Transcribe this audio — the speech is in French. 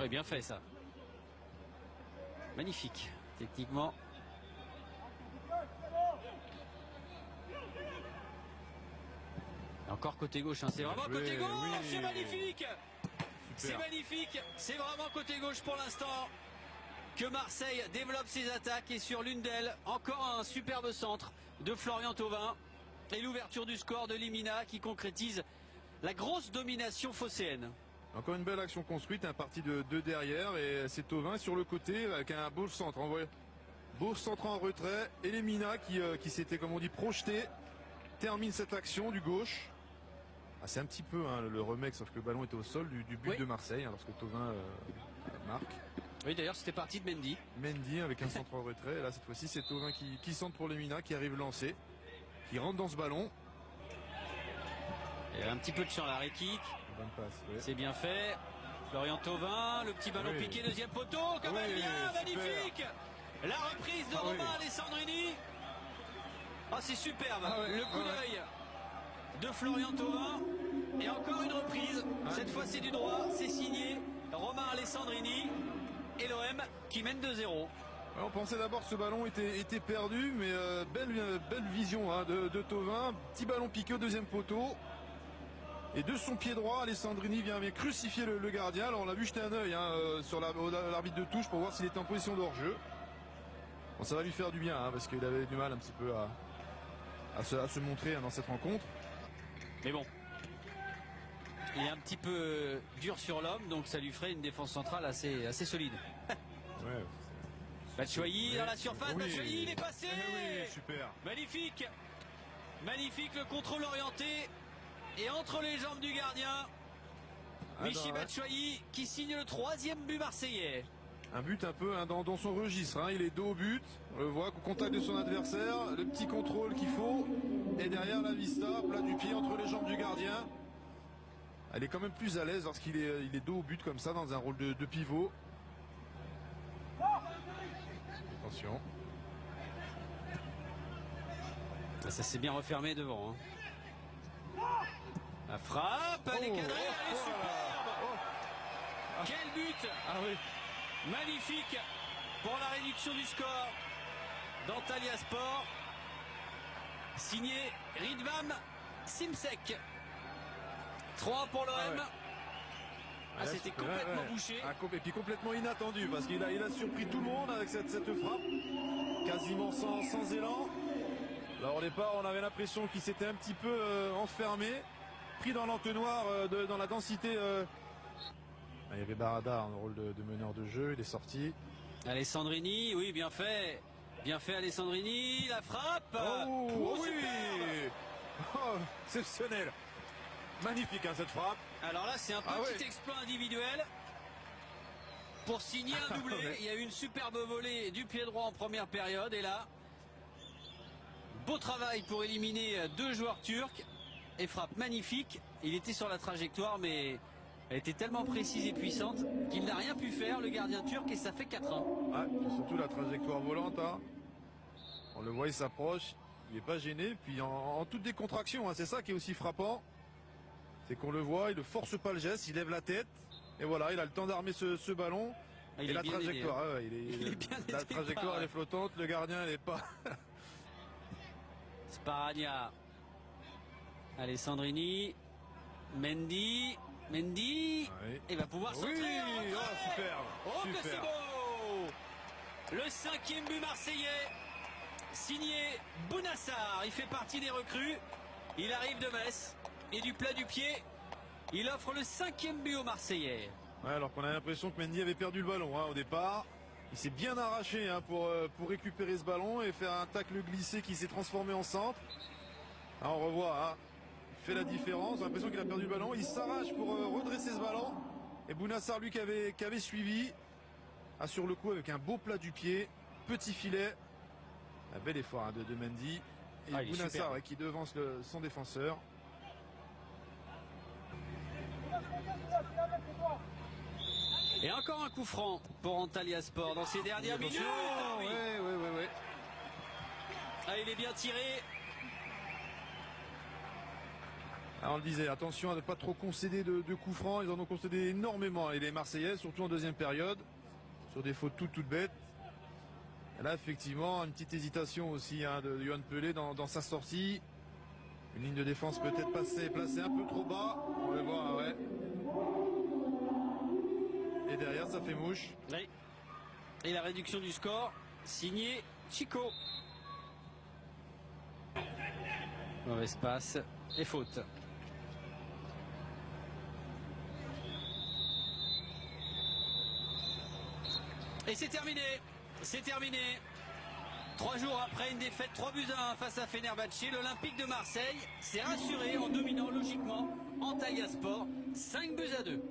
bien fait ça. Magnifique, techniquement. Et encore côté gauche, hein. C'est vraiment côté gauche, oui. C'est magnifique. C'est magnifique, c'est vraiment côté gauche pour l'instant que Marseille développe ses attaques, et sur l'une d'elles, encore un superbe centre de Florian Thauvin et l'ouverture du score de Limina qui concrétise la grosse domination phocéenne. Encore une belle action construite, un parti de derrière, et c'est Thauvin sur le côté avec un beau centre envoyé. Beau centre en retrait, et Limina qui s'était, comme on dit, projeté, termine cette action du gauche. Ah, c'est un petit peu hein, le remake, sauf que le ballon était au sol du but de Marseille, hein, lorsque Thauvin marque. Oui, d'ailleurs c'était parti de Mendy. Mendy avec un centre en retrait, et là cette fois-ci c'est Thauvin qui centre pour Limina, qui arrive lancé, qui rentre dans ce ballon. Et un petit peu de champ, la réquique. Bonne passe, oui. C'est bien fait. Florian Thauvin, le petit ballon piqué, deuxième poteau, comme elle vient, magnifique. La reprise de Romain Alessandrini. Ah, c'est superbe, le coup d'œil de Florian Thauvin. Et encore une reprise, cette fois c'est du droit, c'est signé Romain Alessandrini et l'OM qui mène 2-0. On pensait d'abord que ce ballon était perdu, mais belle vision hein, de Thauvin. Petit ballon piqué au deuxième poteau. Et de son pied droit, Alessandrini vient crucifier le gardien. Alors on l'a vu jeter un œil hein, sur l'arbitre de touche pour voir s'il était en position de hors-jeu. Bon, ça va lui faire du bien hein, parce qu'il avait du mal un petit peu à se montrer hein, dans cette rencontre. Mais bon, il est un petit peu dur sur l'homme, donc ça lui ferait une défense centrale assez solide. Ouais. Batshuayi dans la surface, Batshuayi il est passé. Oui, super. Magnifique. Magnifique le contrôle orienté. Et entre les jambes du gardien, Michy Batshuayi qui signe le 3e but marseillais. Un but un peu hein, dans son registre, hein. Il est dos au but, on le voit au contact de son adversaire, le petit contrôle qu'il faut, et derrière la vista, plat du pied entre les jambes du gardien. Elle est quand même plus à l'aise lorsqu'il est dos au but comme ça, dans un rôle de pivot. Attention. Ça s'est bien refermé devant. Hein. La frappe, elle est cadrée, elle est superbe. Quel but! Ah oui. Magnifique pour la réduction du score d'Antalya Sport. Signé Ridvam Simsek. 3 pour l'OM. C'était complètement bouché. Et puis complètement inattendu parce qu'il a surpris tout le monde avec cette frappe. Quasiment sans élan. Alors au départ on avait l'impression qu'il s'était un petit peu enfermé, pris dans l'entonnoir, dans la densité. Il y avait Barada en rôle de meneur de jeu, il est sorti. Alessandrini, oui, bien fait. Bien fait Alessandrini, la frappe. Oh oui. Exceptionnel. Magnifique hein, cette frappe. Alors là c'est un petit exploit individuel pour signer un doublé. Il y a eu une superbe volée du pied droit en première période, et là beau travail pour éliminer 2 joueurs turcs, et frappe magnifique. Il était sur la trajectoire, mais elle était tellement précise et puissante qu'il n'a rien pu faire, le gardien turc, et ça fait 4-1. Ah, surtout la trajectoire volante. Hein. On le voit, il s'approche, il n'est pas gêné. Puis en toute décontraction, hein, c'est ça qui est aussi frappant. C'est qu'on le voit, il ne force pas le geste, il lève la tête. Et voilà, il a le temps d'armer ce ballon. Ah, et la trajectoire, la trajectoire elle est flottante, le gardien elle n'est pas... Sparagna, Alessandrini, Mendy, il va pouvoir centrer. Superbe. Oh, que c'est beau! Le 5e but marseillais, signé Bounassar. Il fait partie des recrues. Il arrive de Metz et du plat du pied, il offre le 5e but aux Marseillais. Ouais, alors qu'on a l'impression que Mendy avait perdu le ballon hein, au départ. Il s'est bien arraché hein, pour récupérer ce ballon et faire un tacle glissé qui s'est transformé en centre. Là, on revoit, hein, il fait la différence. On a l'impression qu'il a perdu le ballon. Il s'arrache pour redresser ce ballon. Et Bounassar, lui, qui avait suivi, assure le coup avec un beau plat du pied. Petit filet. Un bel effort hein, de Mendy. Et Bounassar qui devance son défenseur. Et encore un coup franc pour Antalya Sport dans ces dernières minutes. Oui. Ah, il est bien tiré. On le disait, attention à ne pas trop concéder de coups francs. Ils en ont concédé énormément. Et les Marseillais, surtout en deuxième période, sur des fautes toutes bêtes. Et là, effectivement, une petite hésitation aussi hein, de Yohan Pelé dans sa sortie. Une ligne de défense peut-être placée un peu trop bas. On va voir, ouais. Et derrière, ça fait mouche. Oui. Et la réduction du score, signé Chico. Mauvaise passe et faute. Et c'est terminé. C'est terminé. 3 jours après une défaite 3-1 face à Fenerbahçe, l'Olympique de Marseille s'est rassuré en dominant logiquement Antalyaspor 5-2.